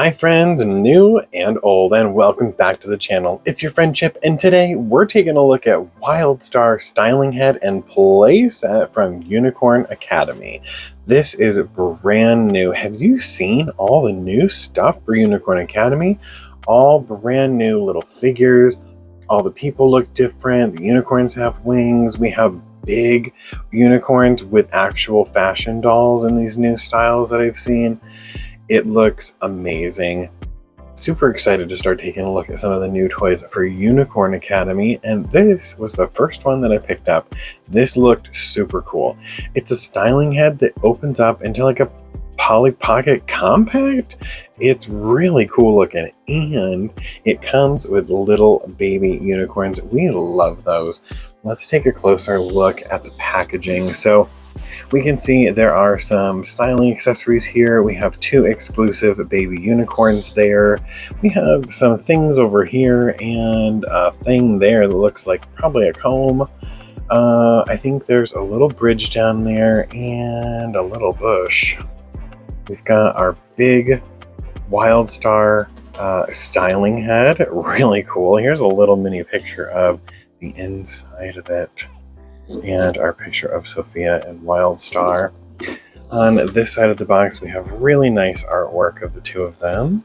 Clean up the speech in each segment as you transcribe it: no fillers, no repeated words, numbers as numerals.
Hi friends, new and old, and welcome back to the channel. It's your friend Chip, and today we're taking a look at Wildstar Styling Head and Playset from Unicorn Academy. This is brand new. Have you seen all the new stuff for Unicorn Academy? All brand new little figures. All the people look different. The unicorns have wings. We have big unicorns with actual fashion dolls in these new styles that I've seen. It looks amazing. Super excited to start taking a look at some of the new toys for Unicorn Academy, and this was the first one that I picked up. This looked super cool. It's a styling head that opens up into like a Polly Pocket compact. It's really cool looking, and it comes with little baby unicorns. We love those. Let's take a closer look at the packaging. So we can see there are some styling accessories here. We have two exclusive baby unicorns there. We have some things over here and a thing there that looks like probably a comb. I think there's a little bridge down there and a little bush. We've got our big Wildstar styling head. Really cool. Here's a little mini picture of the inside of it, and our picture of Sophia and Wildstar. On this side of the box, we have really nice artwork of the two of them.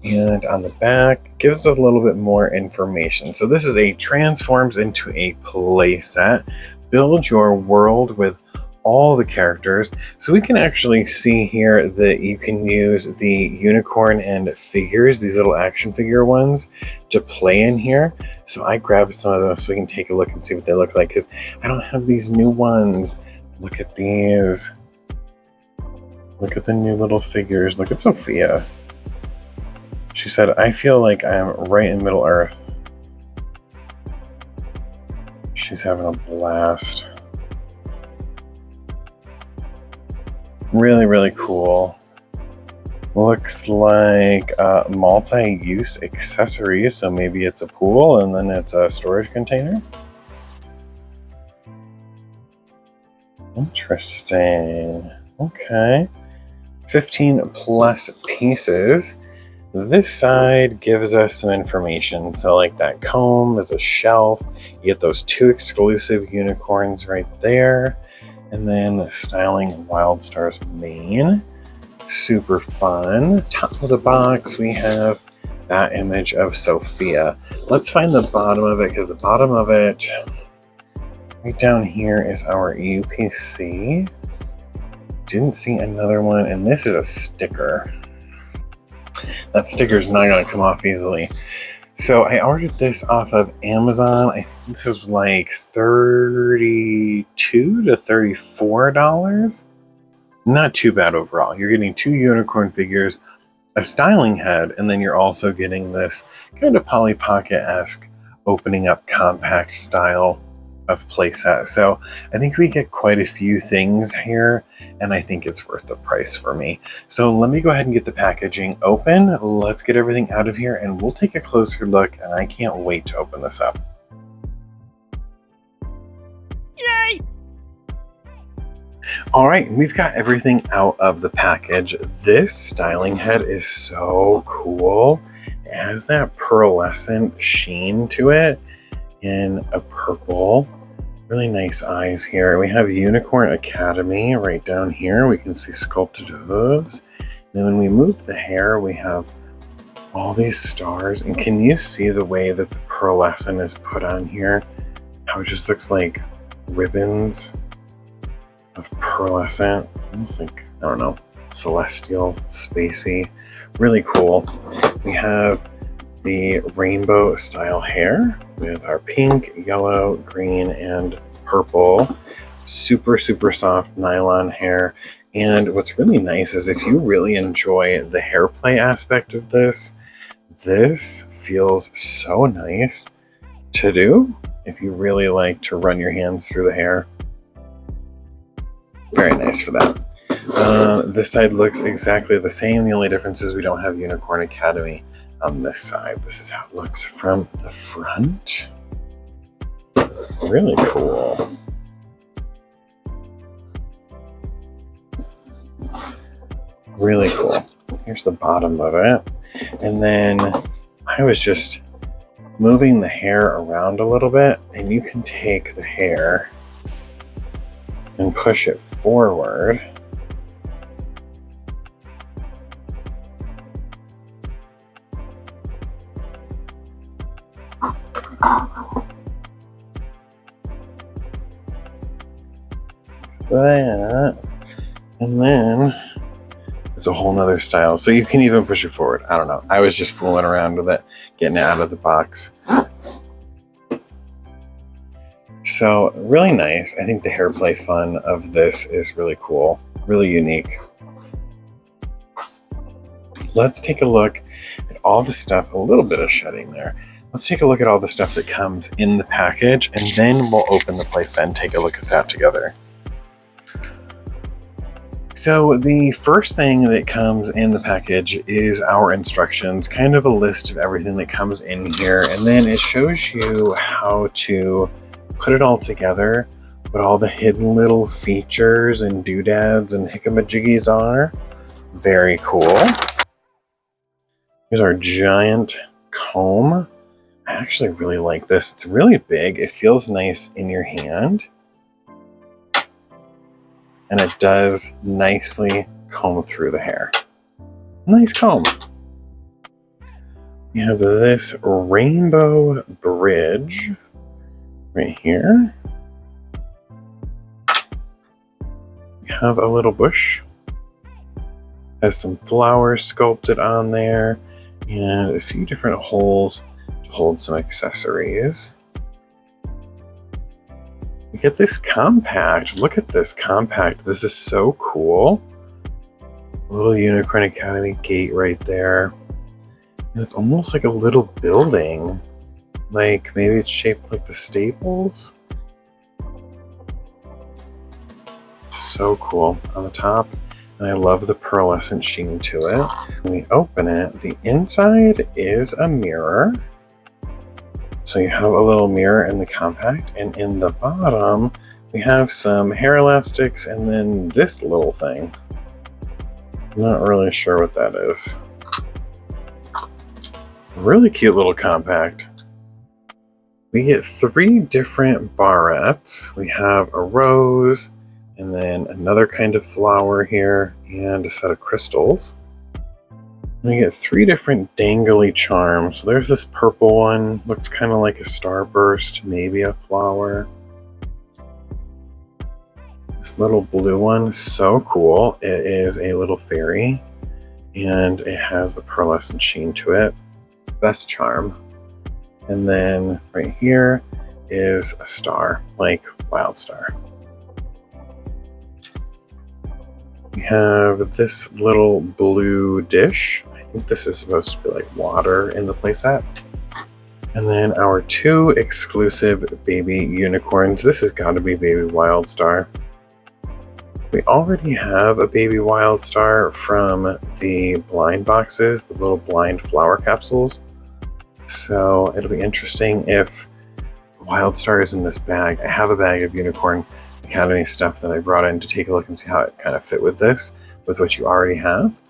And on the back, gives us a little bit more information. So this is a transforms into a playset. Build your world with all the characters. So we can actually see here that you can use the unicorn and figures, these little action figure ones, to play in here. So I grabbed some of those so we can take a look and see what they look like, because I don't have these new ones. Look at these. Look at the new little figures. Look at Sophia. She said, I feel like I'm right in Middle Earth. She's having a blast. Really, really cool. Looks like multi-use accessories, so maybe it's a pool and then it's a storage container. Interesting. Okay. 15 plus pieces. This side gives us some information. So like that comb is a shelf. You get those two exclusive unicorns right there. And then styling Wildstar's mane. Super fun. Top of the box, we have that image of Sophia. Let's find the bottom of it, because the bottom of it, right down here, is our UPC. Didn't see another one, and this is a sticker. That sticker's not going to come off easily. So I ordered this off of Amazon. I think this is like $32 to $34. Not too bad overall. You're getting two unicorn figures, a styling head, and then you're also getting this kind of Polly Pocket-esque opening up compact style of playset. So I think we get quite a few things here, and I think it's worth the price for me. So let me go ahead and get the packaging open. Let's get everything out of here and we'll take a closer look, and I can't wait to open this up. Yay! All right, we've got everything out of the package. This styling head is so cool. It has that pearlescent sheen to it in a purple. Really nice eyes here. We have Unicorn Academy right down here. We can see sculpted hooves. And when we move the hair, we have all these stars. And can you see the way that the pearlescent is put on here? How it just looks like ribbons of pearlescent. Almost like, I don't know, celestial, spacey. Really cool. We have the rainbow style hair with our pink, yellow, green, and purple. Super, super soft nylon hair. And what's really nice is if you really enjoy the hair play aspect of this, this feels so nice to do if you really like to run your hands through the hair. Very nice for that. This side looks exactly the same. The only difference is we don't have Unicorn Academy on this side. This is how it looks from the front. Really cool. Really cool. Here's the bottom of it. And then I was just moving the hair around a little bit, and you can take the hair and push it forward. That, and then it's a whole nother style. So you can even push it forward. I don't know. I was just fooling around with it, getting it out of the box. So really nice. I think the hair play fun of this is really cool, really unique. Let's take a look at all the stuff, a little bit of shedding there. Let's take a look at all the stuff that comes in the package, and then we'll open the playset and take a look at that together. So the first thing that comes in the package is our instructions, kind of a list of everything that comes in here, and then it shows you how to put it all together, what all the hidden little features and doodads and hickamajiggies are. Very cool. Here's our giant comb. I actually really like this. It's really big. It feels nice in your hand. And it does nicely comb through the hair. Nice comb. We have this rainbow bridge right here. We have a little bush. Has some flowers sculpted on there and a few different holes to hold some accessories. We get this compact. Look at this compact. This is so cool. A little Unicorn Academy gate right there. And it's almost like a little building. Like maybe it's shaped like the Staples. So cool on the top. And I love the pearlescent sheen to it. When we open it, the inside is a mirror. So you have a little mirror in the compact, and in the bottom, we have some hair elastics and then this little thing. I'm not really sure what that is. Really cute little compact. We get 3 different barrettes. We have a rose, and then another kind of flower here, and a set of crystals. We get 3 different dangly charms. So there's this purple one, looks kind of like a starburst, maybe a flower. This little blue one, so cool. It is a little fairy, and it has a pearlescent sheen to it. Best charm. And then right here is a star, like Wildstar. We have this little blue dish. I think this is supposed to be like water in the playset. And then our 2 exclusive baby unicorns. This has got to be baby Wildstar. We already have a baby Wildstar from the blind boxes, the little blind flower capsules. So it'll be interesting if Wildstar is in this bag. I have a bag of Unicorn Academy stuff that I brought in to take a look and see how it kind of fit with this, with what you already have.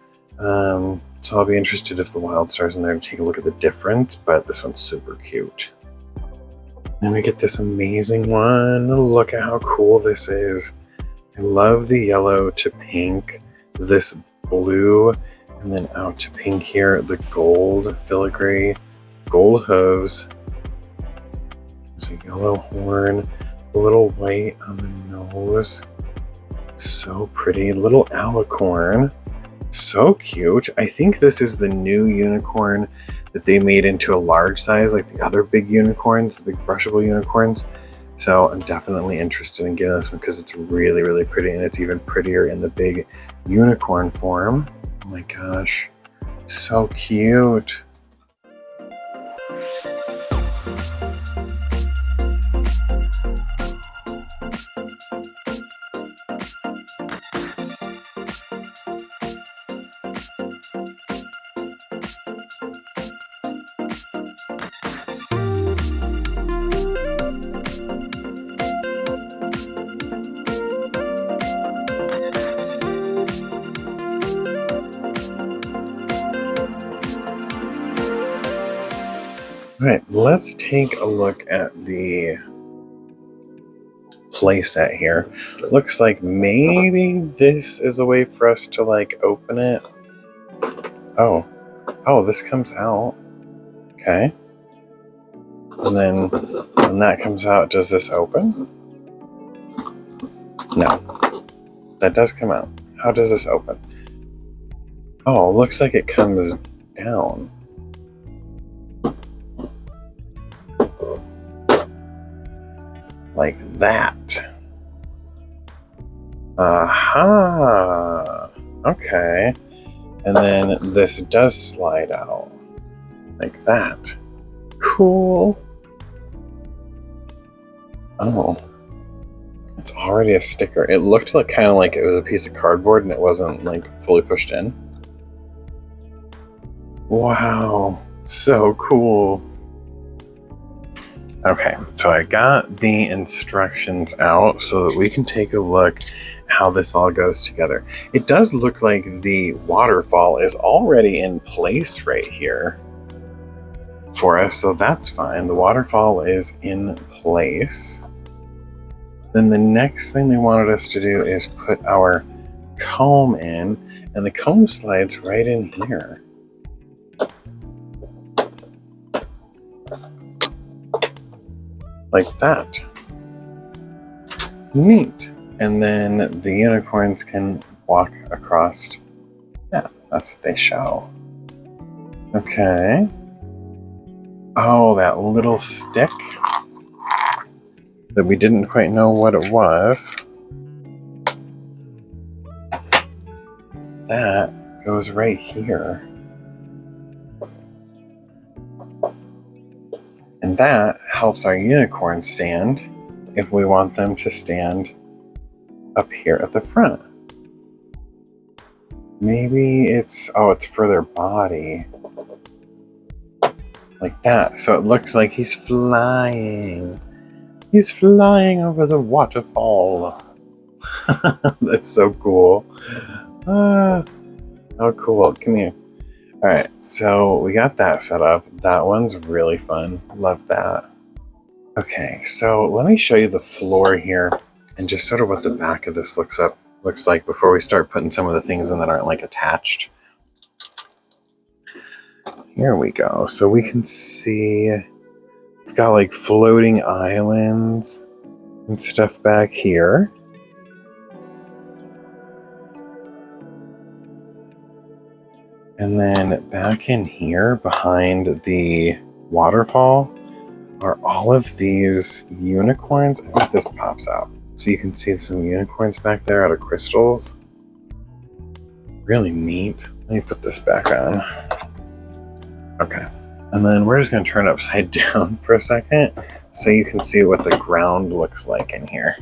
So I'll be interested if the Wildstar's in there to take a look at the difference, but this one's super cute. Then we get this amazing one. Look at how cool this is. I love the yellow to pink, this blue, and then out to pink here, the gold filigree, gold hooves. There's a yellow horn, a little white on the nose. So pretty. Little alicorn. So cute. I think this is the new unicorn that they made into a large size, like the other big unicorns, the big brushable unicorns. So I'm definitely interested in getting this one because it's really, really pretty, and it's even prettier in the big unicorn form. Oh my gosh. So cute. All right, let's take a look at the playset here. Looks like maybe this is a way for us to like open it. Oh, this comes out. Okay. And then when that comes out, does this open? No, that does come out. How does this open? Oh, looks like it comes down. Like that. Aha. Okay. And then this does slide out. Like that. Cool. Oh. It's already a sticker. It looked like kind of like it was a piece of cardboard and it wasn't like fully pushed in. Wow. So cool. Okay, so I got the instructions out so that we can take a look how this all goes together. It does look like the waterfall is already in place right here for us, so that's fine. The waterfall is in place. Then the next thing they wanted us to do is put our comb in, and the comb slides right in here. Like that. Neat. And then the unicorns can walk across. Yeah, that's what they show. Okay. Oh, that little stick that we didn't quite know what it was. That goes right here. And that helps our unicorns stand if we want them to stand up here at the front. Maybe it's for their body. Like that. So it looks like he's flying. He's flying over the waterfall. That's so cool. Oh, cool. Come here. All right, so we got that set up. That one's really fun. Love that. Okay, so let me show you the floor here and just sort of what the back of this looks like before we start putting some of the things in that aren't like attached. Here we go. So we can see we've got like floating islands and stuff back here. And then back in here behind the waterfall are all of these unicorns. I think this pops out. So you can see some unicorns back there out of crystals. Really neat. Let me put this back on. Okay. And then we're just going to turn it upside down for a second so you can see what the ground looks like in here.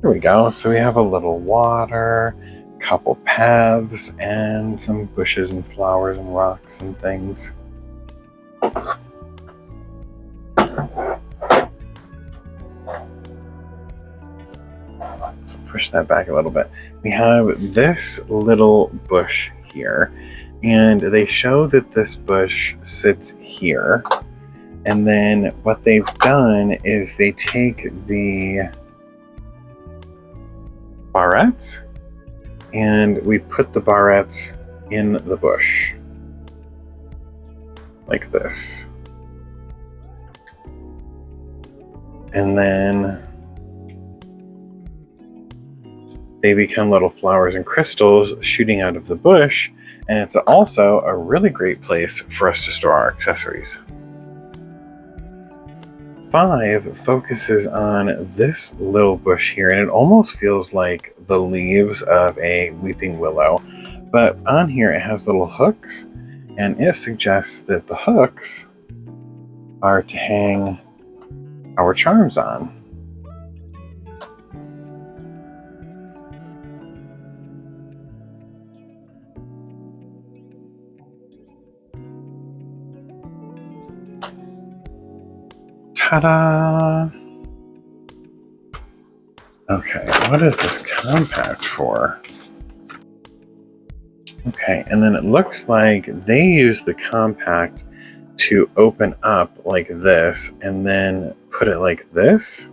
Here we go. So we have a little water, couple paths, and some bushes and flowers and rocks and things. So push that back a little bit. We have this little bush here, and they show that this bush sits here. And then what they've done is they take the barrettes and we put the barrettes in the bush. Like this. And then they become little flowers and crystals shooting out of the bush, and it's also a really great place for us to store our accessories. 5 focuses on this little bush here, and it almost feels like the leaves of a weeping willow. But on here it has little hooks, and it suggests that the hooks are to hang our charms on. Ta-da! Okay, what is this compact for? Okay, and then it looks like they use the compact to open up like this and then put it like this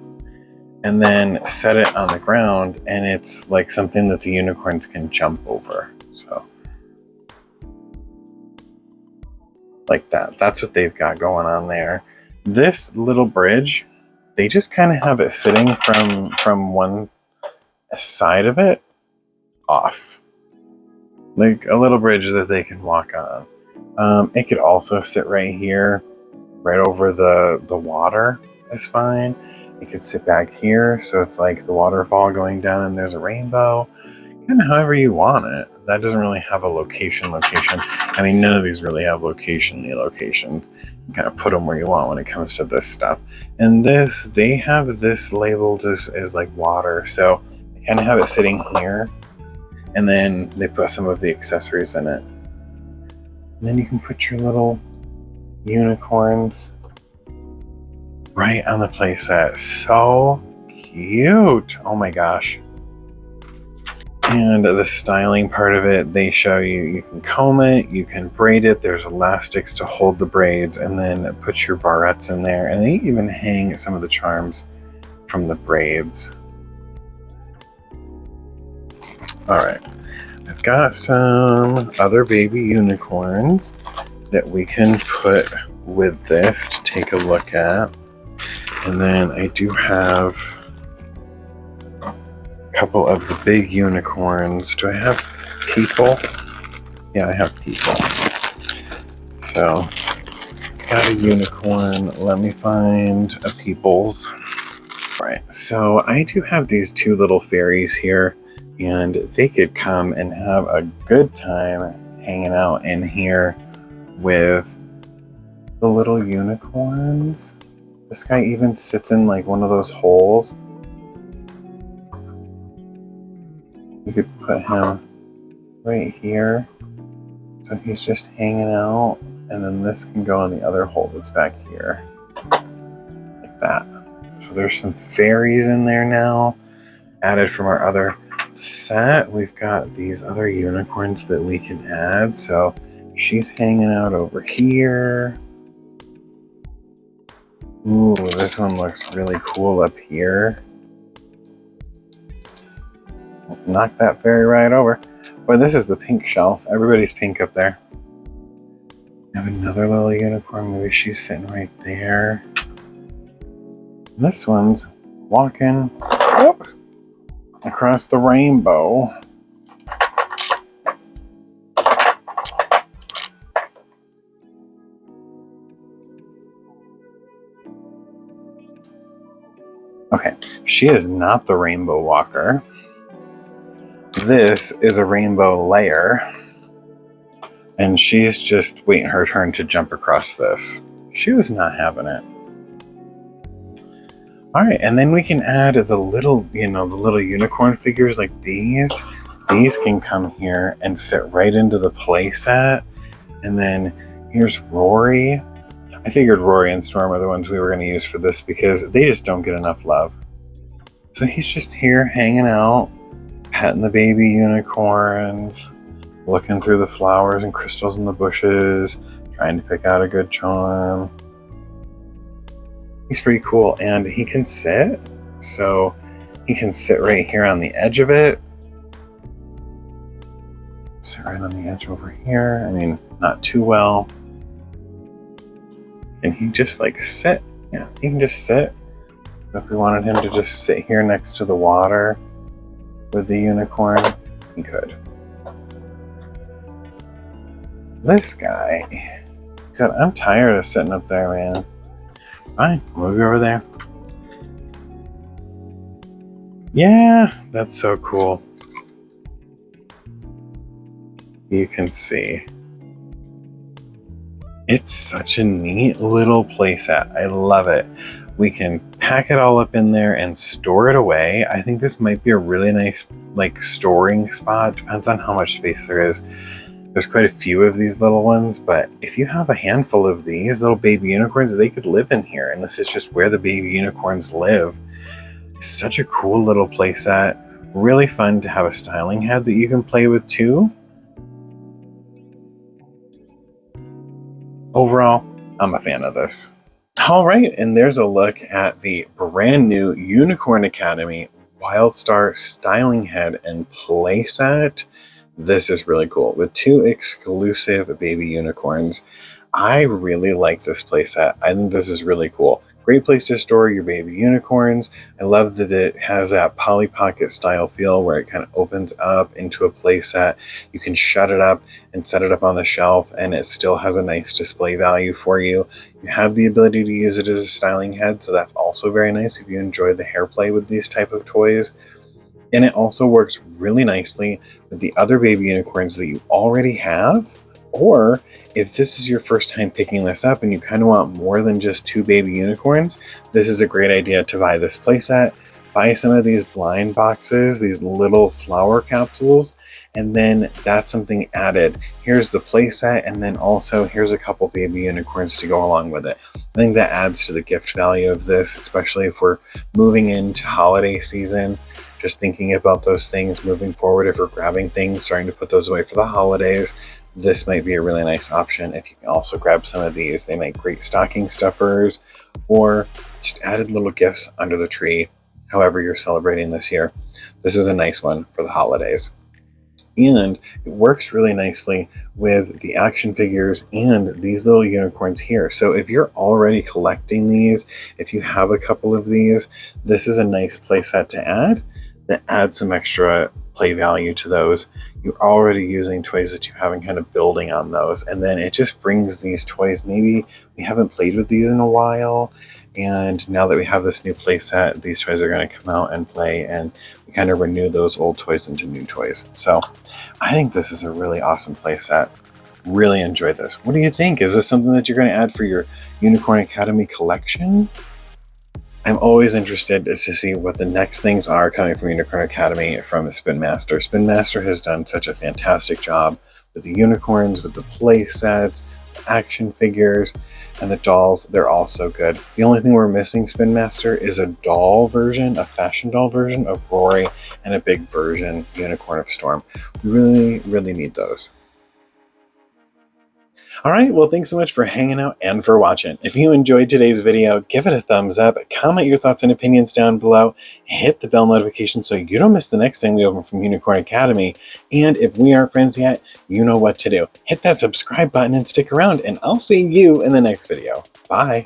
and then set it on the ground, and it's like something that the unicorns can jump over. So like that. That's what they've got going on there. This little bridge, they just kind of have it sitting from one side of it off. Like a little bridge that they can walk on. It could also sit right here, right over the water is fine. It could sit back here, so it's like the waterfall going down and there's a rainbow. Kind of however you want it. That doesn't really have a location. I mean, none of these really have locations. You kind of put them where you want when it comes to this stuff. And this, they have this labeled as like water, so they kind of have it sitting here, and then they put some of the accessories in it. And then you can put your little unicorns right on the playset. So cute. Oh my gosh. And the styling part of it, they show you can comb it, you can braid it, there's elastics to hold the braids, and then put your barrettes in there. And they even hang some of the charms from the braids. All right, I've got some other baby unicorns that we can put with this to take a look at. And then I do have a couple of the big unicorns. Do I have people? Yeah, I have people. So, got a unicorn. Let me find a people's. All right, so I do have these two little fairies here, and they could come and have a good time hanging out in here with the little unicorns. This guy even sits in like one of those holes. You could put him right here. So he's just hanging out, and then this can go in the other hole that's back here. Like that. So there's some fairies in there now, added from our other set. We've got these other unicorns that we can add. So she's hanging out over here. Ooh, this one looks really cool up here. Knock that fairy right over. Boy, this is the pink shelf. Everybody's pink up there. We have another little unicorn. Maybe she's sitting right there. This one's walking, whoops, across the rainbow. Okay, she is not the rainbow walker. This is a rainbow layer, and she's just waiting her turn to jump across this. She was not having it. All right, and then we can add the little, the little unicorn figures like these. These can come here and fit right into the play set. And then here's Rory. I figured Rory and Storm are the ones we were going to use for this because they just don't get enough love. So he's just here hanging out, petting the baby unicorns, looking through the flowers and crystals in the bushes, trying to pick out a good charm. He's pretty cool, and he can sit, so he can sit right here on the edge of it. Sit right on the edge over here. I mean, not too well. And he just like sit. Yeah, he can just sit. So if we wanted him to just sit here next to the water with the unicorn, he could. This guy, he said, I'm tired of sitting up there, man. Fine, move you over there. Yeah, that's so cool. You can see. It's such a neat little playset. I love it. We can pack it all up in there and store it away. I think this might be a really nice storing spot. Depends on how much space there is. There's quite a few of these little ones, but if you have a handful of these little baby unicorns, they could live in here, and this is just where the baby unicorns live. It's such a cool little playset. Really fun to have a styling head that you can play with too. Overall, I'm a fan of this. All right, and there's a look at the brand new Unicorn Academy Wildstar styling head and playset. This is really cool with 2 exclusive baby unicorns. I really like this playset. I think this is really cool. Great place to store your baby unicorns. I love that it has that Polly Pocket style feel where it kind of opens up into a playset. You can shut it up and set it up on the shelf, and it still has a nice display value for you. You have the ability to use it as a styling head, so that's also very nice if you enjoy the hair play with these type of toys. And it also works really nicely with the other baby unicorns that you already have. Or if this is your first time picking this up and you kind of want more than just 2 baby unicorns, this is a great idea to buy this playset. Buy some of these blind boxes, these little flower capsules, and then that's something added. Here's the playset, and then also here's a couple baby unicorns to go along with it. I think that adds to the gift value of this, especially if we're moving into holiday season. Just thinking about those things moving forward, if we're grabbing things, starting to put those away for the holidays, this might be a really nice option. If you can also grab some of these, they make great stocking stuffers or just added little gifts under the tree, however you're celebrating this year. This is a nice one for the holidays. And it works really nicely with the action figures and these little unicorns here. So if you're already collecting these, if you have a couple of these, this is a nice playset to add that adds some extra play value to those. You're already using toys that you have and kind of building on those. And then it just brings these toys, maybe we haven't played with these in a while, and now that we have this new play set, these toys are going to come out and play, and we kind of renew those old toys into new toys. So I think this is a really awesome play set. Really enjoy this. What do you think? Is this something that you're going to add for your Unicorn Academy collection? I'm always interested to see what the next things are coming from Unicorn Academy from Spin Master. Spin Master has done such a fantastic job with the unicorns, with the play sets, the action figures, and the dolls. They're all so good. The only thing we're missing, Spin Master, is a doll version, a fashion doll version of Rory, and a big version, Unicorn of Storm. We really, really need those. All right, well, thanks so much for hanging out and for watching. If you enjoyed today's video, give it a thumbs up, comment your thoughts and opinions down below, hit the bell notification so you don't miss the next thing we open from Unicorn Academy. And if we aren't friends yet, you know what to do. Hit that subscribe button and stick around, and I'll see you in the next video. Bye.